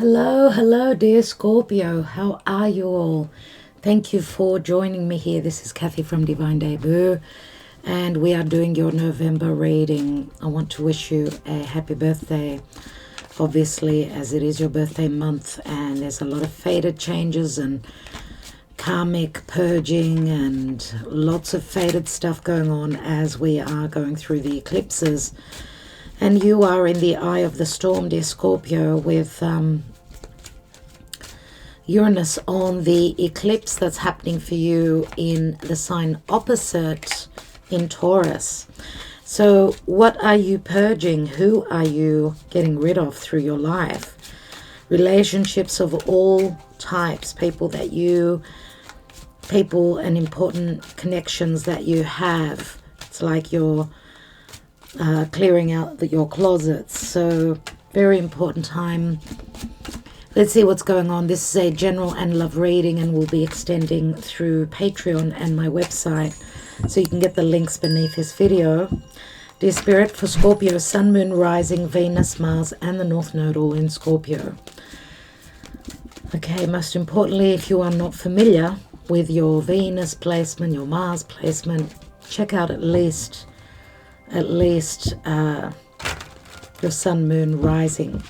Hello, dear Scorpio. How are you all? Thank you for joining me here. This is Kathy from Divine Debut, and we are doing your November reading. I want to wish you a happy birthday, obviously, as it is your birthday month, and there's a lot of fated changes and karmic purging and lots of fated stuff going on as we are going through the eclipses. And you are in the eye of the storm, dear Scorpio, with Uranus on the eclipse that's happening for you in the sign opposite in Taurus. So what are you purging? Who are you getting rid of through your life? Relationships of all types, people and important connections that you have. It's like you're clearing out your closets. So very important time. Let's see what's going on. This is a general and love reading and will be extending through Patreon and my website, so you can get the links beneath this video. Dear Spirit, for Scorpio, Sun, Moon, Rising, Venus, Mars and the North Node all in Scorpio. Okay, most importantly, if you are not familiar with your Venus placement, your Mars placement, check out at least your Sun, Moon, Rising.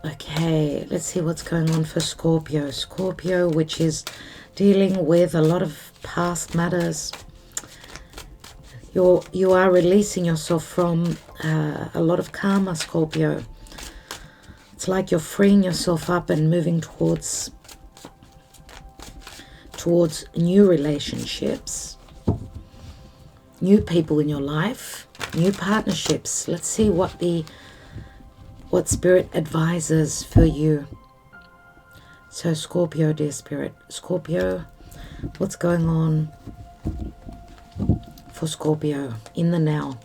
Okay, let's see what's going on for Scorpio. Scorpio, which is dealing with a lot of past matters. You are releasing yourself from a lot of karma, Scorpio. It's like you're freeing yourself up and moving towards new relationships, new people in your life, new partnerships. Let's see what Spirit advises for you. So Scorpio, dear Spirit. Scorpio, what's going on for Scorpio in the now?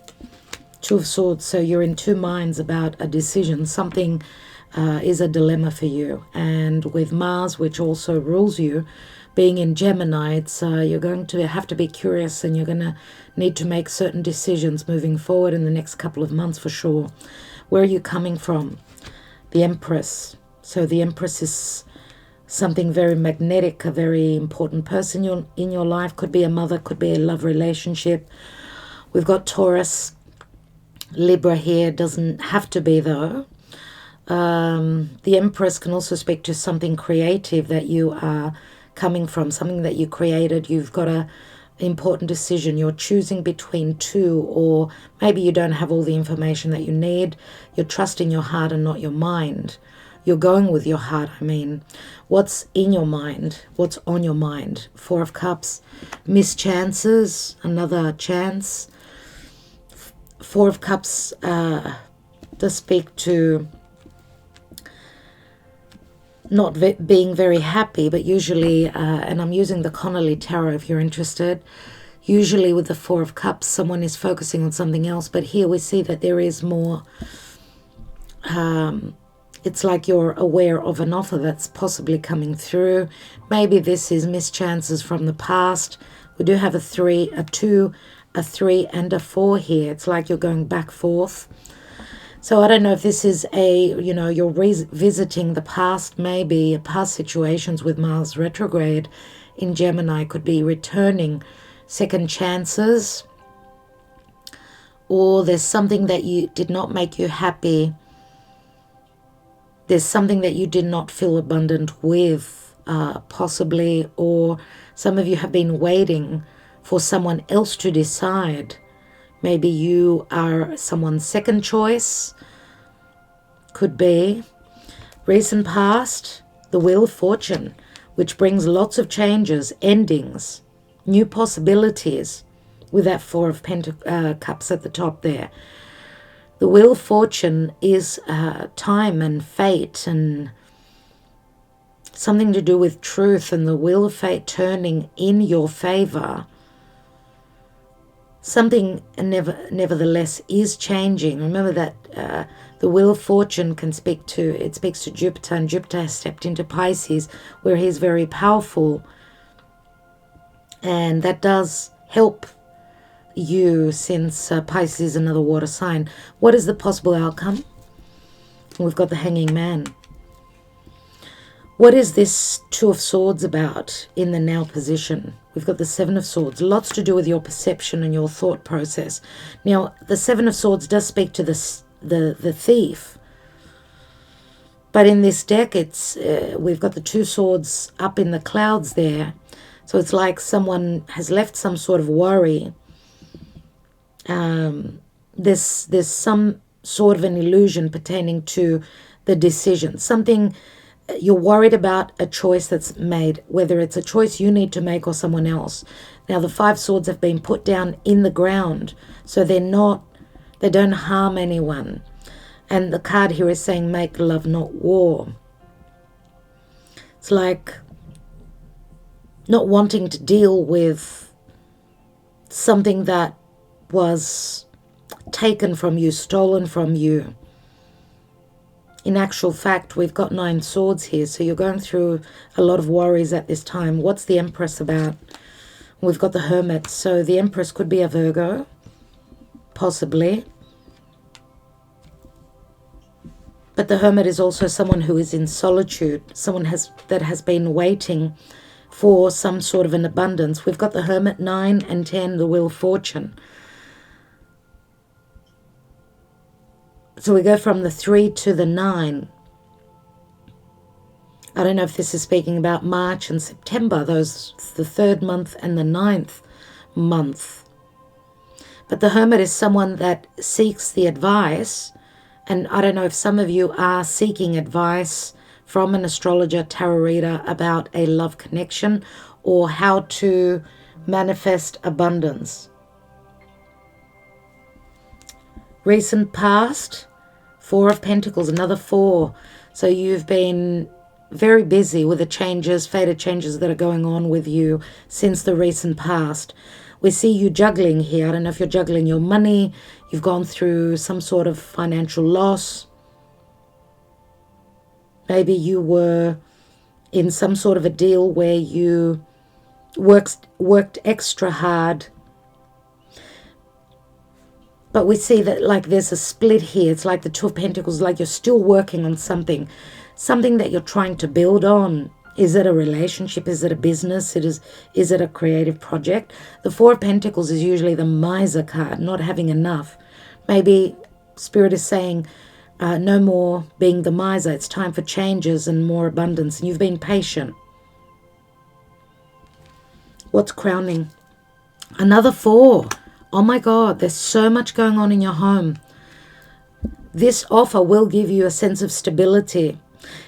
Two of Swords. So you're in two minds about a decision. Something is a dilemma for you. And with Mars, which also rules you, being in Gemini, you're going to have to be curious, and you're going to need to make certain decisions moving forward in the next couple of months for sure. Where are you coming from? The Empress. So the Empress is something very magnetic, a very important person in your life. Could be a mother, could be a love relationship. We've got Taurus, Libra here. Doesn't have to be though. The Empress can also speak to something creative that you are coming from, something that you created. You've got a important decision. You're choosing between two, or maybe you don't have all the information that you need. You're trusting your heart and not your mind. You're going with your heart. What's in your mind? What's on your mind? Four of Cups, missed chances, another chance. Four of Cups does speak to not being very happy, but usually, and I'm using the Connolly Tarot if you're interested, usually with the Four of Cups, someone is focusing on something else, but here we see that there is more, it's like you're aware of an offer that's possibly coming through. Maybe this is missed chances from the past. We do have a 3, a 2, a 3, and a 4 here. It's like you're going back forth. So I don't know if this is you're revisiting the past, maybe past situations with Mars retrograde in Gemini. Could be returning second chances, or there's something that you did not make you happy. There's something that you did not feel abundant with, possibly, or some of you have been waiting for someone else to decide. Maybe you are someone's second choice. Could be. Recent past, the Wheel of Fortune, which brings lots of changes, endings, new possibilities, with that Four of Cups at the top there. The Wheel of Fortune is time and fate and something to do with truth, and the Wheel of Fate turning in your favor. Something nevertheless is changing. Remember that the Wheel of Fortune speaks to Jupiter, and Jupiter has stepped into Pisces, where he's very powerful, and that does help you, since Pisces is another water sign. What is the possible outcome? We've got the Hanging Man. What is this Two of Swords about in the now position? We've got the Seven of Swords. Lots to do with your perception and your thought process. Now, the Seven of Swords does speak to the thief. But in this deck, it's we've got the two swords up in the clouds there. So it's like someone has left some sort of worry. There's some sort of an illusion pertaining to the decision. Something you're worried about, a choice that's made, whether it's a choice you need to make or someone else. Now the Five Swords have been put down in the ground, so they don't harm anyone. And the card here is saying make love, not war. It's like not wanting to deal with something that was taken from you, stolen from you. In actual fact, we've got 9 swords here, so you're going through a lot of worries at this time. What's the Empress about? We've got the Hermit, so the Empress could be a Virgo, possibly. But the Hermit is also someone who is in solitude, someone that has been waiting for some sort of an abundance. We've got the Hermit, 9 and 10, the Wheel of Fortune. So we go from the 3 to the 9. I don't know if this is speaking about March and September, those the 3rd month and the 9th month. But the Hermit is someone that seeks the advice, and I don't know if some of you are seeking advice from an astrologer, tarot reader about a love connection or how to manifest abundance. Recent past, 4 of Pentacles, another 4. So you've been very busy with the changes, fated changes that are going on with you since the recent past. We see you juggling here. I don't know if you're juggling your money. You've gone through some sort of financial loss. Maybe you were in some sort of a deal where you worked extra hard. But we see that like there's a split here. It's like the 2 of Pentacles, like you're still working on something that you're trying to build on. Is it a relationship? Is it a business? Is it a creative project? The 4 of Pentacles is usually the miser card, not having enough. Maybe Spirit is saying no more being the miser. It's time for changes and more abundance. And you've been patient. What's crowning? Another 4. Oh my God, there's so much going on in your home. This offer will give you a sense of stability.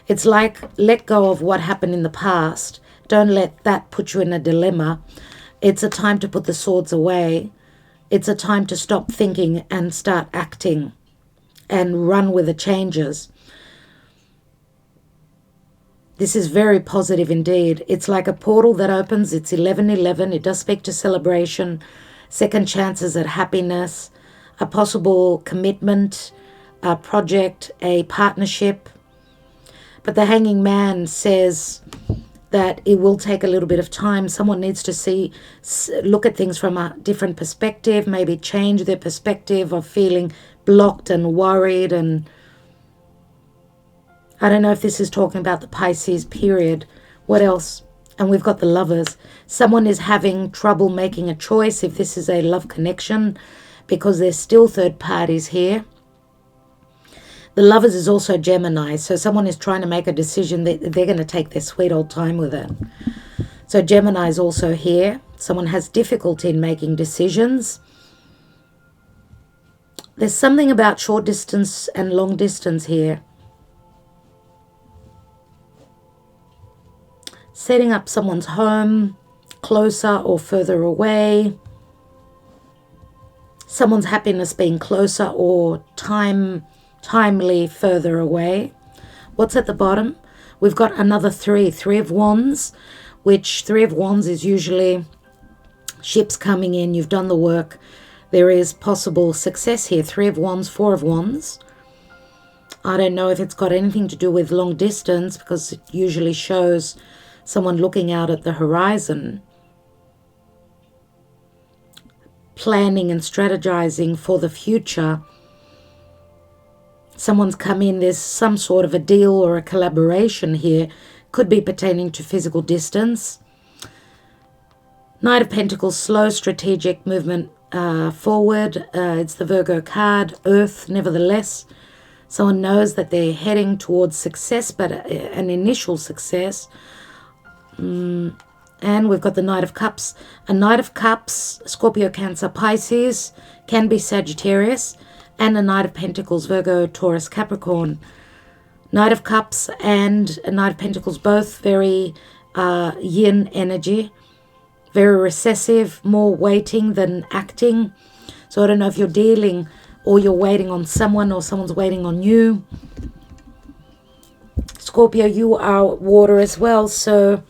It's like let go of what happened in the past. Don't let that put you in a dilemma. It's a time to put the swords away. It's a time to stop thinking and start acting and run with the changes. This is very positive indeed. It's like a portal that opens. It's 11:11. It does speak to celebration, second chances at happiness, a possible commitment, a project, a partnership. But the Hanging Man says that it will take a little bit of time. Someone needs to look at things from a different perspective, maybe change their perspective of feeling blocked and worried. And I don't know if this is talking about the Pisces period. What else? And we've got the Lovers. Someone is having trouble making a choice if this is a love connection because there's still third parties here. The Lovers is also Gemini. So someone is trying to make a decision that they're going to take their sweet old time with it. So Gemini is also here. Someone has difficulty in making decisions. There's something about short distance and long distance here. Setting up someone's home closer or further away. Someone's happiness being closer or timely further away. What's at the bottom? We've got another 3 of Wands, which 3 of Wands is usually ships coming in. You've done the work. There is possible success here. 3 of Wands, 4 of Wands. I don't know if it's got anything to do with long distance because it usually shows someone looking out at the horizon, planning and strategizing for the future. Someone's come in, there's some sort of a deal or a collaboration here. Could be pertaining to physical distance. Knight of Pentacles, slow strategic movement forward. It's the Virgo card, Earth, nevertheless. Someone knows that they're heading towards success, but an initial success. And we've got the Knight of Cups. A Knight of Cups, Scorpio, Cancer, Pisces, can be Sagittarius. And a Knight of Pentacles, Virgo, Taurus, Capricorn. Knight of Cups and a Knight of Pentacles, both very yin energy. Very recessive, more waiting than acting. So I don't know if you're dealing or you're waiting on someone or someone's waiting on you. Scorpio, you are water as well. So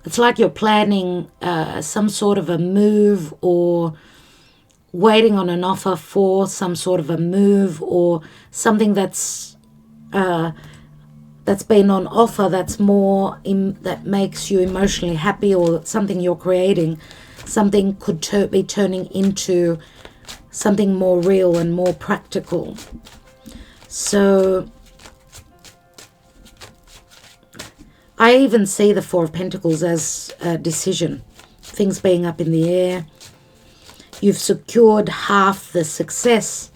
it's like you're planning some sort of a move or waiting on an offer for some sort of a move or something that's been on offer, that's more that makes you emotionally happy, or something you're creating. Something could be turning into something more real and more practical. So I even see the Four of Pentacles as a decision. Things being up in the air. You've secured half the success.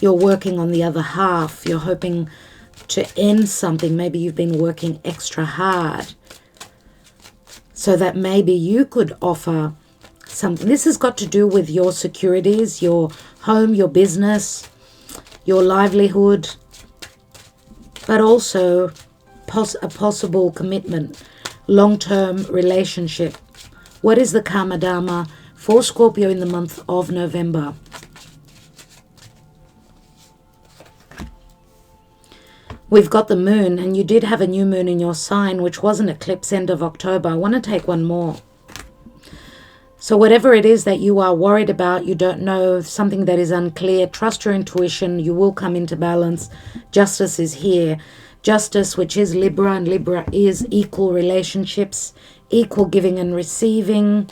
You're working on the other half. You're hoping to end something. Maybe you've been working extra hard so that maybe you could offer something. This has got to do with your securities, your home, your business, your livelihood, but also a possible commitment, long-term relationship. What is the Karma Dharma for Scorpio in the month of November? We've got the moon, and you did have a new moon in your sign, which was an eclipse end of October. I want to take one more. So whatever it is that you are worried about, you don't know, something that is unclear, trust your intuition. You will come into balance. Justice is here. Justice, which is Libra, and Libra is equal relationships, equal giving and receiving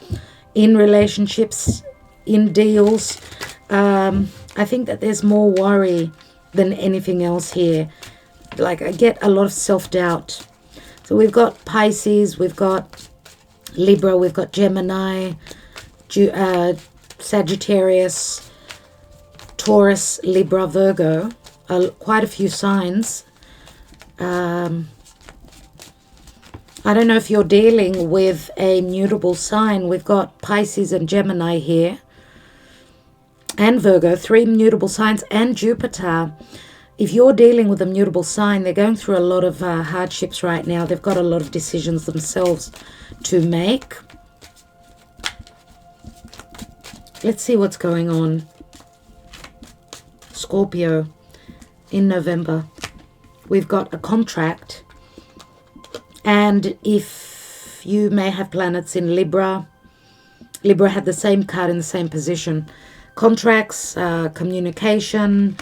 in relationships, in deals. I think that there's more worry than anything else here. Like, I get a lot of self-doubt. So we've got Pisces, we've got Libra, we've got Gemini, Sagittarius, Taurus, Libra, Virgo. Quite a few signs. I don't know if you're dealing with a mutable sign. We've got Pisces and Gemini here. And Virgo, 3 mutable signs, and Jupiter. If you're dealing with a mutable sign, they're going through a lot of hardships right now. They've got a lot of decisions themselves to make. Let's see what's going on. Scorpio in November. We've got a contract. And if you may have planets in Libra, Libra had the same card in the same position. Contracts, communication,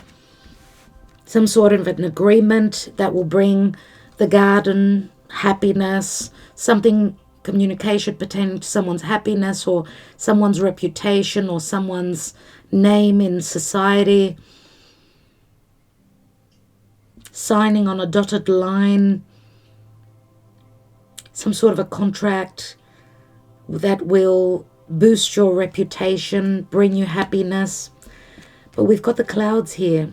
some sort of an agreement that will bring the garden, happiness, something, communication pertaining to someone's happiness or someone's reputation or someone's name in society. Signing on a dotted line, some sort of a contract that will boost your reputation, bring you happiness. But we've got the clouds here.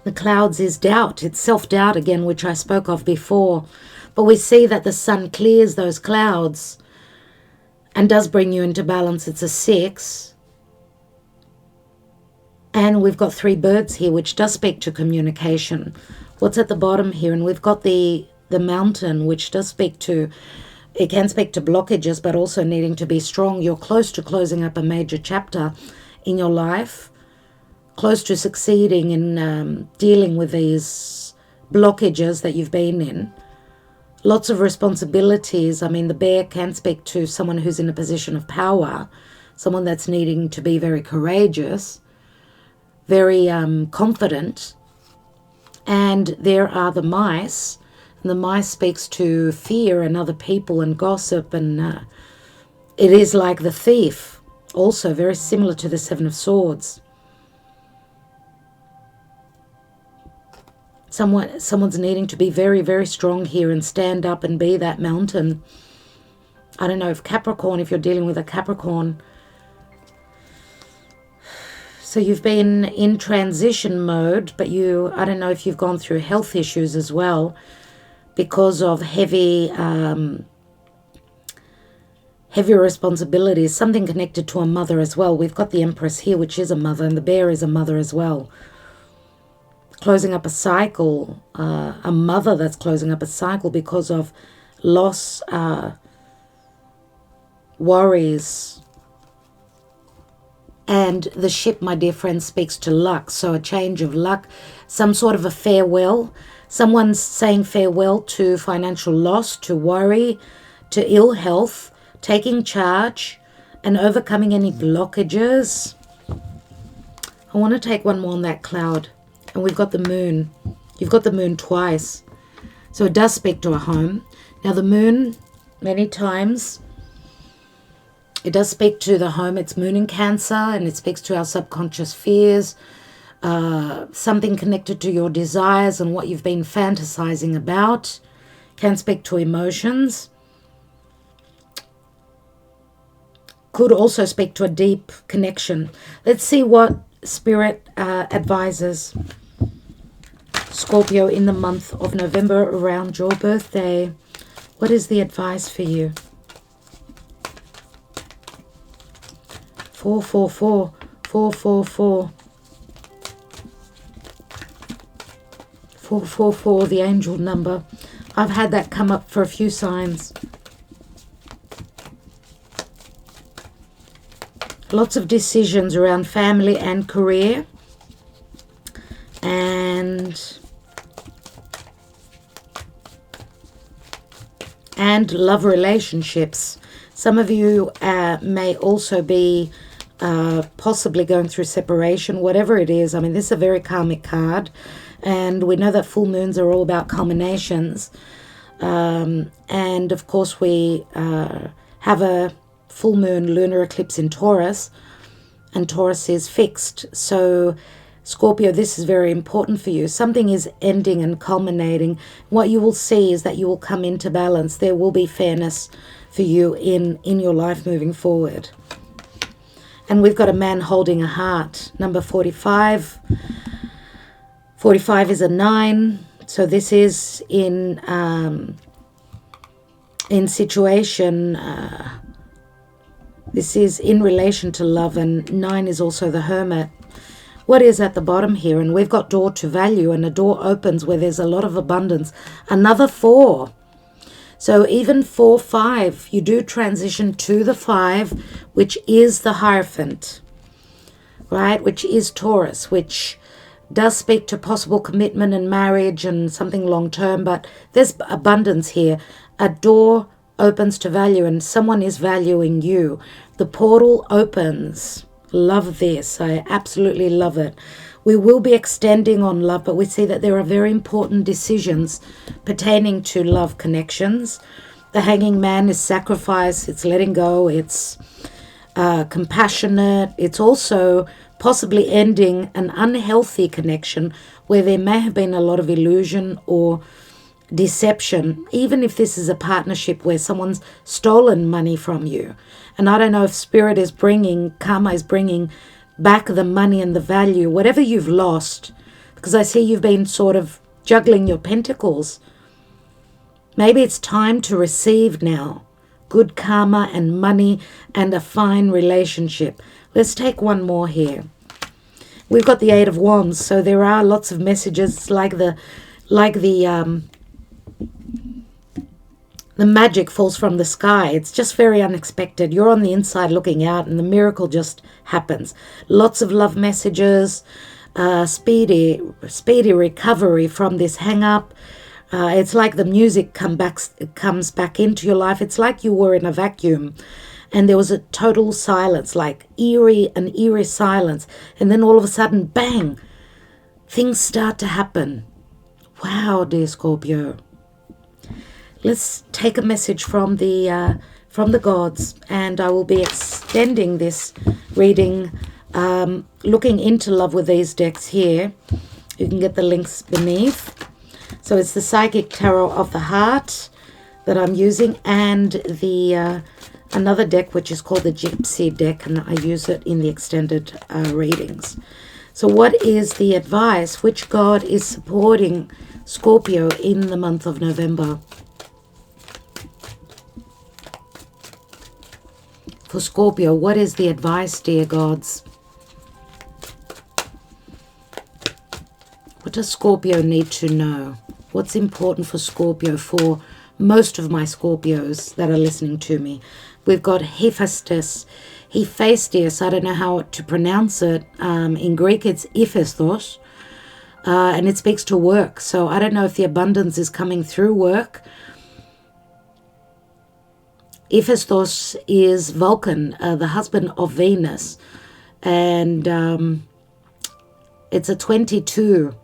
The clouds is doubt. It's self-doubt again, which I spoke of before. But we see that the sun clears those clouds and does bring you into balance. It's a 6. And we've got 3 birds here, which does speak to communication. What's at the bottom here? And we've got the mountain, which does speak to, it can speak to blockages, but also needing to be strong. You're close to closing up a major chapter in your life. Close to succeeding in dealing with these blockages that you've been in. Lots of responsibilities. I mean, the bear can speak to someone who's in a position of power, someone that's needing to be very courageous, very confident. And there are the mice. And the mice speaks to fear and other people and gossip. And it is like the thief, also very similar to the 7 of Swords. Someone's needing to be very, very strong here and stand up and be that mountain. I don't know if Capricorn, if you're dealing with a Capricorn. So you've been in transition mode, but I don't know if you've gone through health issues as well because of heavy responsibilities, something connected to a mother as well. We've got the Empress here, which is a mother, and the Bear is a mother as well. Closing up a cycle, a mother that's closing up a cycle because of loss, worries. And the ship, my dear friend, speaks to luck. So a change of luck, some sort of a farewell. Someone's saying farewell to financial loss, to worry, to ill health, taking charge and overcoming any blockages. I want to take one more on that cloud. And we've got the moon. You've got the moon twice. So it does speak to a home. Now the moon, many times, it does speak to the home. It's moon in Cancer, and it speaks to our subconscious fears, something connected to your desires and what you've been fantasizing about. Can speak to emotions. Could also speak to a deep connection. Let's see what Spirit advises Scorpio in the month of November around your birthday. What is the advice for you? 444, 444, 444, the angel number. I've had that come up for a few signs. Lots of decisions around family and career. And love relationships. Some of you may also be possibly going through separation, whatever it is. I mean, this is a very karmic card, and we know that full moons are all about culminations. And of course, we have a full moon lunar eclipse in Taurus, and Taurus is fixed. So Scorpio, this is very important for you. Something is ending and culminating. What you will see is that you will come into balance. There will be fairness for you in your life moving forward. And we've got a man holding a heart. Number 45. 45 is a 9. So this is in situation. This is in relation to love, and 9 is also the Hermit. What is at the bottom here? And we've got door to value, and a door opens where there's a lot of abundance. Another 4. So even 4, 5, you do transition to the 5, which is the Hierophant, right? Which is Taurus, which does speak to possible commitment and marriage and something long-term, but there's abundance here. A door opens to value, and someone is valuing you. The portal opens. Love this. I absolutely love it. We will be extending on love, but we see that there are very important decisions pertaining to love connections. The Hanging Man is sacrifice. It's letting go. It's compassionate. It's also possibly ending an unhealthy connection where there may have been a lot of illusion or deception, even if this is a partnership where someone's stolen money from you. And I don't know if Spirit is bringing, karma is bringing back the money and the value, whatever you've lost, because I see you've been sort of juggling your pentacles. Maybe it's time to receive now. Good karma and money and a fine relationship. Let's take one more here. We've got the 8 of Wands, so there are lots of messages like the magic falls from the sky. It's just very unexpected. You're on the inside looking out, and the miracle just happens. Lots of love messages, speedy recovery from this hang-up. It's like the music comes back into your life. It's like you were in a vacuum, and there was a total silence, like an eerie silence. And then all of a sudden, bang, things start to happen. Wow, dear Scorpio. Let's take a message from the gods, and I will be extending this reading, looking into love with these decks here. You can get the links beneath. So it's the Psychic Tarot of the Heart that I'm using, and the another deck which is called the Gypsy deck, and I use it in the extended readings. So what is the advice? Which god is supporting Scorpio in the month of November? For Scorpio, what is the advice, dear gods? What does Scorpio need to know? What's important for Scorpio, for most of my Scorpios that are listening to me? We've got Hephaestus, Hephaestus, I don't know how to pronounce it. In Greek, it's Hephaestos, and it speaks to work. So I don't know if the abundance is coming through work. Hephaestos is Vulcan, the husband of Venus, and it's a 22,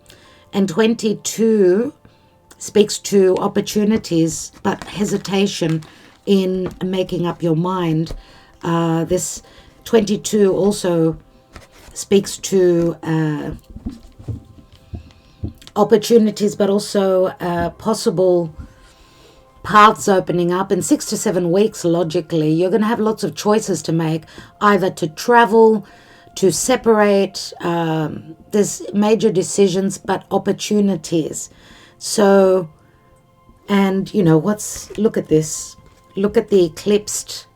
and 22 speaks to opportunities, but hesitation in making up your mind. This 22 also speaks to opportunities, but also possible paths opening up. In 6 to 7 weeks, logically, you're going to have lots of choices to make, either to travel, to separate. There's major decisions, but opportunities. So, and you know, look at this. Look at the eclipsed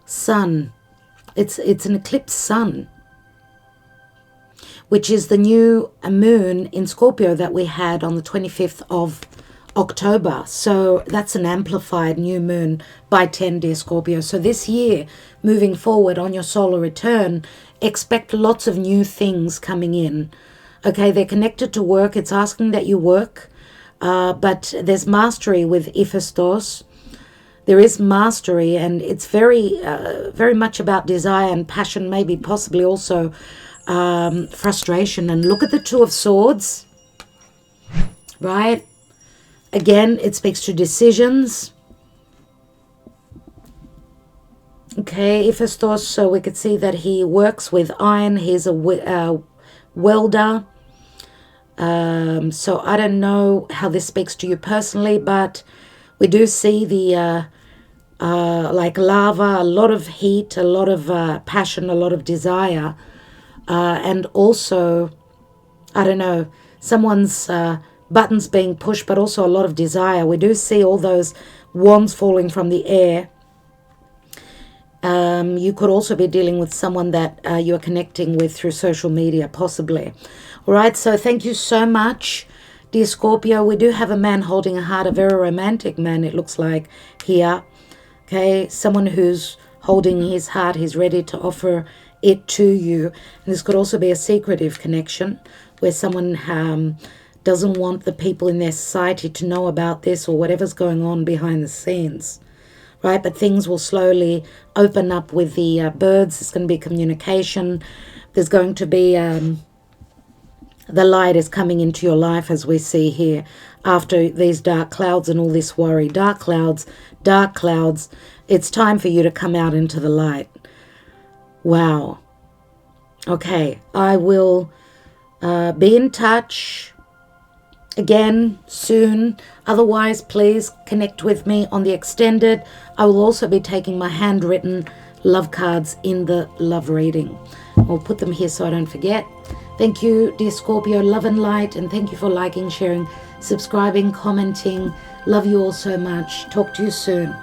sun. It's an eclipsed sun, which is the new moon in Scorpio that we had on the 25th of October. So that's an amplified new moon by 10, dear Scorpio. So this year, moving forward on your solar return, expect lots of new things coming in. Okay, they're connected to work. It's asking that you work, but there's mastery with Hephaestus. There is mastery, and it's very much about desire and passion, maybe possibly also frustration. And look at the Two of Swords, right? Again, it speaks to decisions. Okay, Hephaestus, so we could see that he works with iron. He's a welder. So I don't know how this speaks to you personally, but we do see the like lava, a lot of heat, a lot of passion, a lot of desire, and also, I don't know, someone's buttons being pushed, but also a lot of desire. We do see all those wands falling from the air. You could also be dealing with someone that you're connecting with through social media, possibly. All right, so thank you so much, dear Scorpio. We do have a man holding a heart, a very romantic man, it looks like here. Okay, someone who's holding his heart, he's ready to offer it to you. And this could also be a secretive connection where someone doesn't want the people in their society to know about this or whatever's going on behind the scenes. Right, but things will slowly open up with the birds. There's going to be communication. There's going to be the light is coming into your life, as we see here, after these dark clouds and all this worry. Dark clouds. It's time for you to come out into the light. Wow. Okay, I will be in touch again soon. Otherwise, please connect with me on the extended. I will also be taking my handwritten love cards in the love reading. I'll put them here so I don't forget. Thank you, dear Scorpio, love and light, and thank you for liking, sharing, subscribing, commenting. Love you all so much. Talk to you soon.